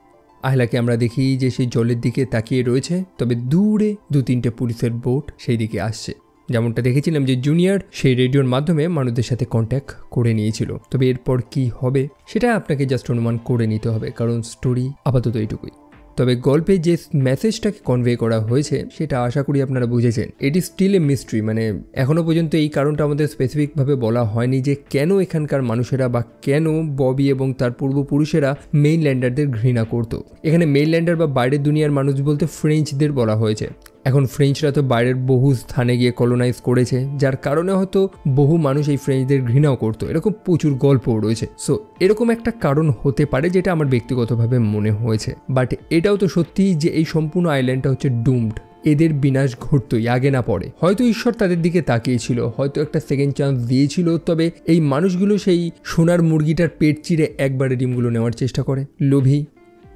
A: আয়লাকে আমরা দেখি যে সেই জলের দিকে তাকিয়ে রয়েছে, তবে দূরে 2-3টে পুলিশের বোট সেই দিকে আসছে। যেমনটা দেখেছিলাম যে জুনিয়র সেই রেডিওর মাধ্যমে মানুষদের সাথে কন্ট্যাক্ট করে নিয়েছিল। তবে এরপর কি হবে সেটা আপনাকে জাস্ট অনুমান করে নিতে হবে, কারণ স্টোরি আপাতত এইটুকুই। তবে গল্পে যে মেসেজটাকে কনভে করা হয়েছে সেটা আশা করি আপনারা বুঝেছেন। এটি স্টিল এ মিস্ট্রি, মানে এখনও পর্যন্ত এই কারণটা আমাদের স্পেসিফিকভাবে বলা হয়নি যে কেন এখানকার মানুষেরা বা কেন ববি এবং তার পূর্বপুরুষেরা মেইনল্যান্ডারদের ঘৃণা করত। এখানে মেইনল্যান্ডার বা বাইরের দুনিয়ার মানুষ বলতে ফ্রেঞ্চদের বলা হয়েছে। এখন ফ্রেঞ্চরা তো বাইরের বহু স্থানে গিয়ে কলোনাইজ করেছে, যার কারণে হয়তো বহু মানুষ এই ফ্রেঞ্চদের ঘৃণাও করতো। এরকম প্রচুর গল্পও রয়েছে। সো এরকম একটা কারণ হতে পারে, যেটা আমার ব্যক্তিগতভাবে মনে হয়েছে। বাট এটাও তো সত্যি যে এই সম্পূর্ণ আইল্যান্ডটা হচ্ছে ডুমড। এদের বিনাশ ঘটতই আগে না পরে। হয়তো ঈশ্বর তাদের দিকে তাকিয়েছিল, হয়তো একটা সেকেন্ড চান্স দিয়েছিল, তবে এই মানুষগুলো সেই সোনার মুরগিটার পেট চিরে একবারে ডিমগুলো নেওয়ার চেষ্টা করে। লোভী।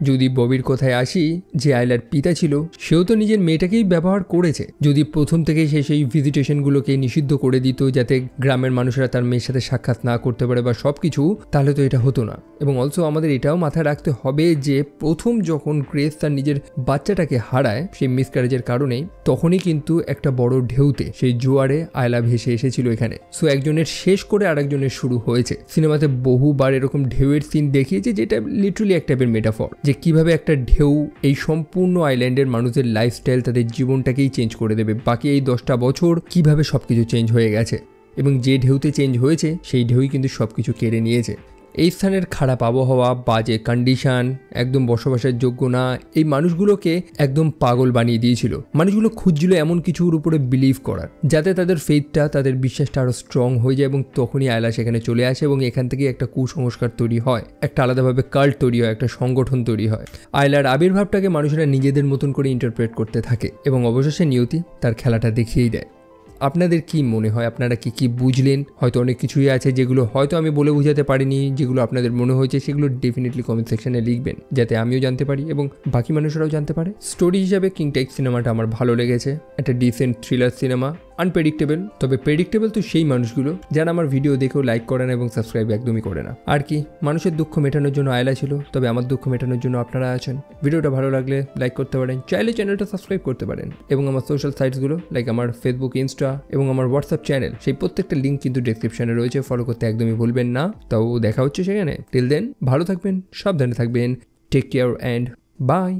A: যদি ববির কথায় আসি, যে আয়লার পিতা ছিল সেও তো নিজের মেয়েটাকেই ব্যবহার করেছে। যদি প্রথম থেকেই সে সেই ভিজিটেশনগুলোকে নিষিদ্ধ করে দিত যাতে গ্রামের মানুষেরা তার মেয়ের সাথে সাক্ষাৎ না করতে পারে বা সব কিছু, তাহলে তো এটা হতো না। এবং অলসো আমাদের এটাও মাথায় রাখতে হবে যে প্রথম যখন গ্রেস তার নিজের বাচ্চাটাকে হারায় সেই মিসক্যারেজের কারণেই, তখনই কিন্তু একটা বড় ঢেউতে সেই জোয়ারে আয়লা ভেসে এসেছিল এখানে। সো একজনের শেষ করে আরেকজনের শুরু হয়েছে। সিনেমাতে বহুবার এরকম ঢেউয়ের সিন দেখিয়েছে, যেটা লিটারালি এক টাইপের মেটাফর, যে কিভাবে একটা ঢেউ এই সম্পূর্ণ আইল্যান্ডের মানুষের লাইফস্টাইল, তাদের জীবনটাকেই চেঞ্জ করে দেবে। বাকি এই 10টা বছর কিভাবে সবকিছু চেঞ্জ হয়ে গেছে, এবং যে ঢেউতে চেঞ্জ হয়েছে সেই ঢেউই কিন্তু সবকিছু কেড়ে নিয়েছে। এই স্থানের খারাপ আবহাওয়া, বাজে কন্ডিশন, একদম বসবাসের যোগ্য না, এই মানুষগুলোকে একদম পাগল বানিয়ে দিয়েছিল। মানুষগুলো খুঁজছিল এমন কিছুর উপরে বিলিভ করার, যাতে তাদের ফেথটা, তাদের বিশ্বাসটা আরো স্ট্রং হয়ে যায়। এবং তখনই আয়লা সেখানে চলে আসে এবং এখান থেকে একটা কুসংস্কার তৈরি হয়, একটা আলাদাভাবে কাল্ট তৈরি হয়, একটা সংগঠন তৈরি হয়। আয়লার আবির্ভাবটাকে মানুষেরা নিজেদের মতন করে ইন্টারপ্রেট করতে থাকে এবং অবশেষে নিয়তি তার খেলাটা দেখিয়েই দেয়। আপনাদের কি মনে হয়, আপনারা কি বুঝলেন? হয়তো অনেক কিছুই আছে যেগুলো হয়তো আমি বলে বোঝাতে পারিনি, যেগুলো আপনাদের মনে হয়েছে সেগুলো ডেফিনেটলি কমেন্ট সেকশনে লিখবেন, যাতে আমিও জানতে পারি এবং বাকি মানুষরাও জানতে পারে। স্টোরি হিসাবে কিং টাইগ সিনেমাটা আমার ভালো লেগেছে। একটা ডিসেন্ট থ্রিলার সিনেমা, আনপ্রেডিক্টেবল। তবে প্রেডিক্টেবল তো সেই মানুষগুলো যারা আমার ভিডিও দেখেও লাইক করে না এবং সাবস্ক্রাইব একদমই করে না। আর কি, মানুষের দুঃখ মেটানোর জন্য আয়লা ছিল, তবে আমার দুঃখ মেটানোর জন্য আপনারা আছেন। ভিডিওটা ভালো লাগলে লাইক করতে পারেন, চাইলে চ্যানেলটা সাবস্ক্রাইব করতে পারেন, এবং আমার সোশ্যাল সাইটসগুলো লাইক আমার ফেসবুক, ইনস্টা এবং আমার হোয়াটসঅ্যাপ চ্যানেল, সেই প্রত্যেকটা লিঙ্ক কিন্তু ডেসক্রিপশনে রয়েছে, ফলো করতে একদমই ভুলবেন না। তাও দেখা হচ্ছে সেখানে। টিল দেন ভালো থাকবেন, সাবধানে থাকবেন, টেক কেয়ার অ্যান্ড বাই।